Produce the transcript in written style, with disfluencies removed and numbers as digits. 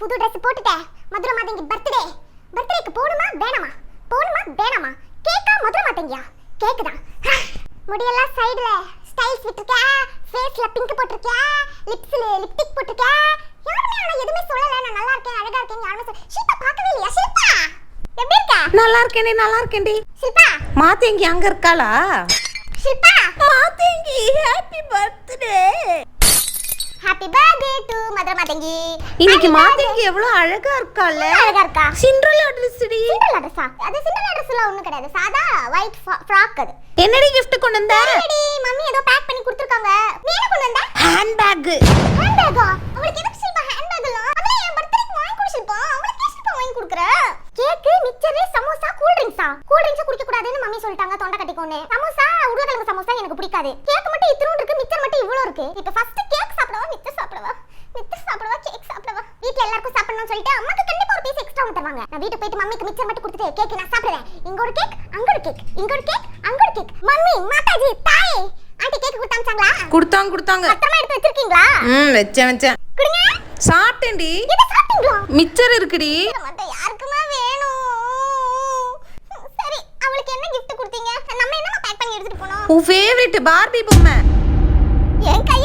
புது ட்ரெஸ் போட்டுட்டேன். மதுரை மாதங்கி பர்த்டேக்கு போணுமா வேணாமா? கேக்கா மதுரை மாதங்கியா? கேக்கு தான். முடியெல்லாம் சைடுல ஸ்டைல்ஸ் விட்டுருக்க, ஃபேஸ்ல பிங்க் போட்டுருக்க, லிப்ஸ்ல லிப்ஸ்டிக் போட்டுருக்க. யாருமே ஆனா எதுவுமே சொல்லல. நான் நல்லா இருக்கேன், அழகா இருக்கேன். யாருமே ஷில்பா பார்க்கவே இல்லையா? ஷில்பா எப்படி இருக்க? நல்லா இருக்கேன்டி. ஷில்பா மாதங்கி அங்க இருக்காளா? Shilpa Mathangi happy birthday. Happy birthday to Madurai Mathangi. இன்னைக்கு மாதங்கி எவ்வளவு அழகா இருக்கால. அழகா இருக்கா? சிண்ட்ரலா ட்ரெஸ்டி. சிண்ட்ரலா ட்ரெஸ்ஸா? அது சிண்ட்ரலா ட்ரெஸ்லாம் ஒண்ணும் கிடையாது. சாதா ஒயிட் ஃப்ராக் அது. என்னடி gift கொண்டு வந்த? மம்மி ஏதோ பேக் பண்ணி கொடுத்திருக்காங்க. நீ என்ன கொண்டு வந்த? ஹேண்ட்பேக். ஹேண்ட்பேக்கா? அவளுக்கு எதுக்கு ஷில்பா ஹேண்ட்பேக்லாம்? அவளே என் பர்த்டேக்கு வாங்கி கொடு ஷில்பா. அவளுக்கு ஏன் ஷில்பா வாங்கி கொடுக்குற? கேக், மிச்சர், சமோசா, கூல் ட்ரிங்க்ஸா? கூல் ட்ரிங்க்ஸ் குடிக்க கூடாதுன்னு மம்மி சொல்லிட்டாங்க, தொண்டை கட்டிக்கோன்னு. சமோசா, உருளைக்கிழங்கு சமோசா எனக்கு பிடிக்காது. கேக் மட்டும் இத்துணூண்டு இருக்கு, மிச்சர் மட்டும் இவ்வளவு இருக்கு. இப்போ ஃபர்ஸ்ட் கேக் சாப்பிடவா, மிச்சர் சாப்பிடவா, கேக் சாப்பிடவா? வீட்ல எல்லாருக்கும் சாப்பிடணும்னு சொல்லிட்டு அம்மாக்கு கண்டிப்பா ஒரு பீஸ் எக்ஸ்ட்ரா தருவாங்க. நான் வீட்டுக்கு போயிட்டு மம்மிக்கு மிச்சர் மட்டும் கொடுத்துட்டு கேக் நான் சாப்பிடுவேன். இங்க ஒரு கேக், அங்க ஒரு கேக், இங்க ஒரு கேக், அங்க ஒரு கேக். மம்மி, மாதாஜி, தாய், ஆண்டி கேக் கொடுத்தாங்களா? கொடுத்தாங்க. பத்திரமா எடுத்து வச்சிருக்கீங்களா? வச்சேன். குடுங்க. சாப்பிட்டேன்டி. என்ன சாப்பிட்டீங்களா? மிச்சர் இருக்குடி. மட்டும் யாருக்குமா வேணும்? சரி, அவளுக்கு என்ன gift கொடுத்தீங்க? நம்ம என்னமா பேக் பண்ணி எடுத்துட்டு போனோம்? உன் ஃபேவரட் பார்பி பொம்மை. என் கை